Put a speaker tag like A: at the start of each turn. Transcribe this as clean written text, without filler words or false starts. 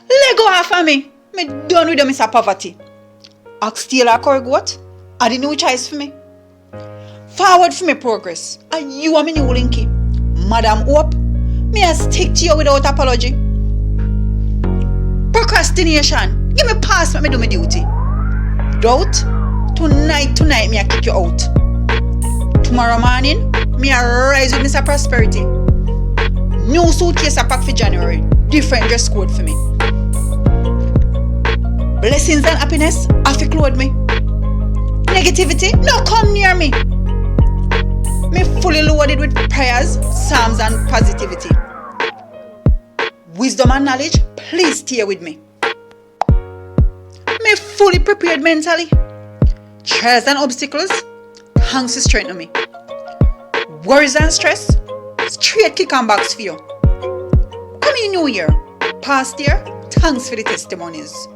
A: Let go off of me. Me done with the Mr. Poverty. Oxtail or curry goat are the new choice for me. Forward for me progress. And you are me new linky. Madam Hope, me I stick to you without apology. Procrastination. Give me pass, let me do my duty. Doubt. Tonight me I kick you out. Tomorrow morning, me I rise with Mr. Prosperity. New suitcase I pack for January. Different dress code for me. Blessings and happiness have to clothe me. Negativity, no come near me. Me fully loaded with prayers, psalms and positivity. Wisdom and knowledge, please stay with me. Me fully prepared mentally. Trials and obstacles, thanks to strengthen me. Worries and stress, straight kick and box for you. Come in new year, past year, thanks for the testimonies.